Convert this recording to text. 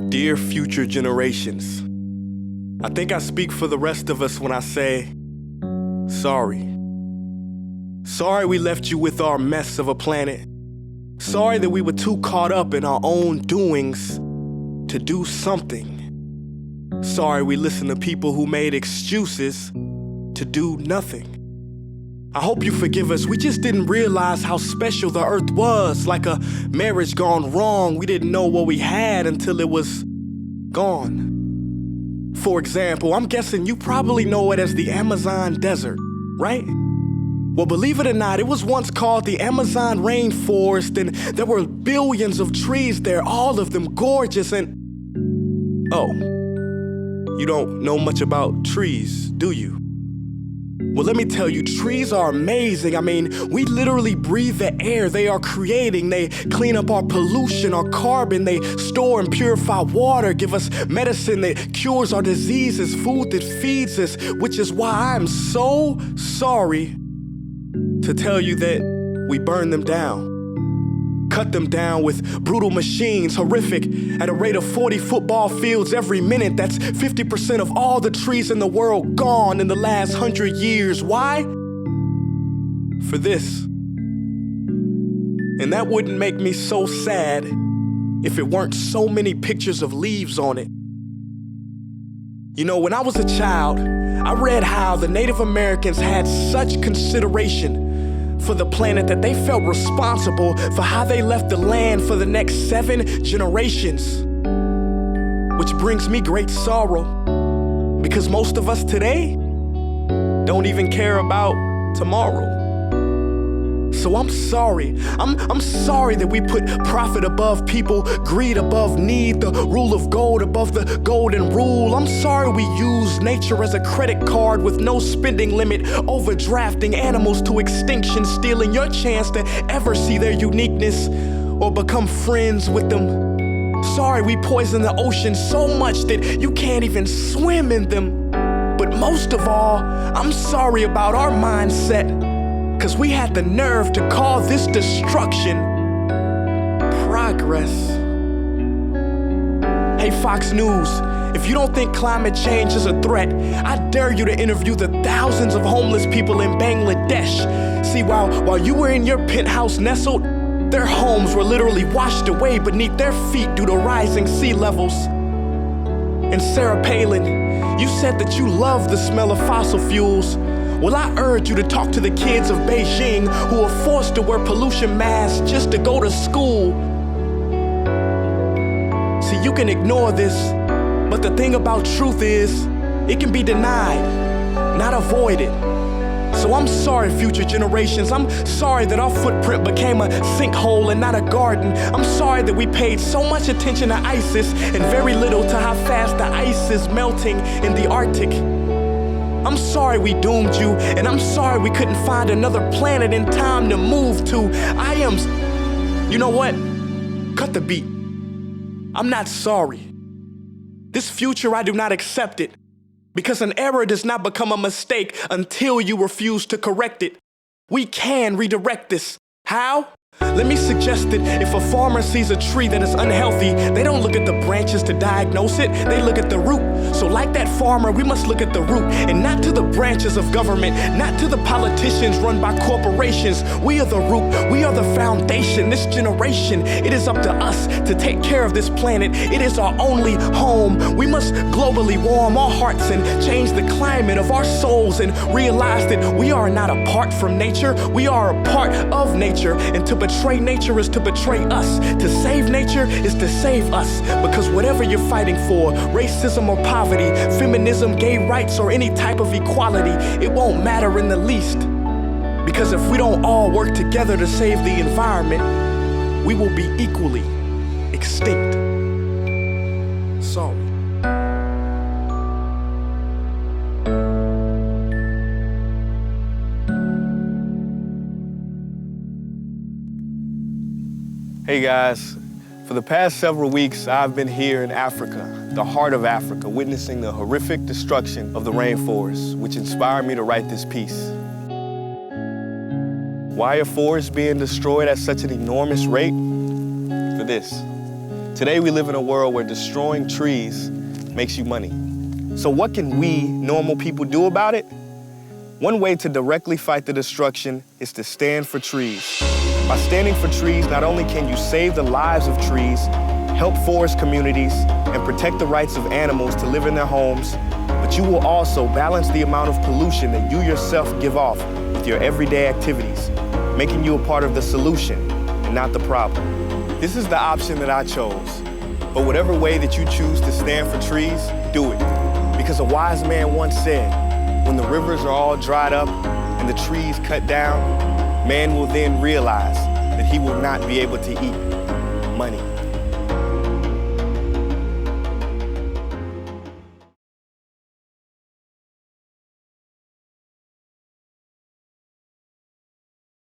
Dear future generations, I think I speak for the rest of us when I say, sorry. Sorry we left you with our mess of a planet. Sorry that we were too caught up in our own doings to do something. Sorry we listened to people who made excuses to do nothing. I hope you forgive us. We just didn't realize how special the earth was. Like a marriage gone wrong, we didn't know what we had until it was gone. For example, I'm guessing you probably know it as the Amazon desert, right? Well, believe it or not, it was once called the Amazon rainforest, and there were billions of trees there, all of them gorgeous, and... Oh, you don't know much about trees, do you? Well, let me tell you, trees are amazing. I mean, we literally breathe the air they are creating. They clean up our pollution, our carbon. They store and purify water, give us medicine that cures our diseases, food that feeds us, which is why I'm so sorry to tell you that we burn them down. Cut them down with brutal machines, horrific, at a rate of 40 football fields every minute. That's 50% of all the trees in the world gone in the last 100 years. Why? For this. And that wouldn't make me so sad if it weren't so many pictures of leaves on it. You know, when I was a child, I read how the Native Americans had such consideration for the planet that they felt responsible for how they left the land for the next 7 generations. Which brings me great sorrow, because most of us today don't even care about tomorrow. So I'm sorry. I'm sorry that we put profit above people, greed above need, the rule of gold above the golden rule. I'm sorry we use nature as a credit card with no spending limit, overdrafting animals to extinction, stealing your chance to ever see their uniqueness or become friends with them. Sorry we poison the ocean so much that you can't even swim in them. But most of all, I'm sorry about our mindset, 'cause we had the nerve to call this destruction progress. Hey Fox News, if you don't think climate change is a threat, I dare you to interview the thousands of homeless people in Bangladesh. See, while you were in your penthouse nestled, their homes were literally washed away beneath their feet due to rising sea levels. And Sarah Palin, you said that you love the smell of fossil fuels. Well, I urge you to talk to the kids of Beijing who are forced to wear pollution masks just to go to school. See, you can ignore this, but the thing about truth is, it can be denied, not avoided. So I'm sorry, future generations. I'm sorry that our footprint became a sinkhole and not a garden. I'm sorry that we paid so much attention to ISIS and very little to how fast the ice is melting in the Arctic. I'm sorry we doomed you, and I'm sorry we couldn't find another planet in time to move to. You know what? Cut the beat. I'm not sorry. This future, I do not accept it, because an error does not become a mistake until you refuse to correct it. We can redirect this. How? Let me suggest that if a farmer sees a tree that is unhealthy, they don't look at the branches to diagnose it, they look at the root. So like that farmer, we must look at the root and not to the branches of government, not to the politicians run by corporations. We are the root, we are the foundation. This generation, it is up to us to take care of this planet. It is our only home. We must globally warm our hearts and change the climate of our souls and realize that we are not apart from nature, we are a part of nature. And to betray nature is to betray us. To save nature is to save us. Because whatever you're fighting for, racism or poverty, feminism, gay rights, or any type of equality, it won't matter in the least. Because if we don't all work together to save the environment, we will be equally extinct. Sorry. Hey guys, for the past several weeks, I've been here in Africa, the heart of Africa, witnessing the horrific destruction of the rainforest, which inspired me to write this piece. Why are forests being destroyed at such an enormous rate? For this, Today we live in a world where destroying trees makes you money. So what can we, normal people, do about it? One way to directly fight the destruction is to stand for trees. By standing for trees, not only can you save the lives of trees, help forest communities, and protect the rights of animals to live in their homes, but you will also balance the amount of pollution that you yourself give off with your everyday activities, making you a part of the solution and not the problem. This is the option that I chose. But whatever way that you choose to stand for trees, do it. Because a wise man once said, when the rivers are all dried up and the trees cut down, man will then realize that he will not be able to eat money.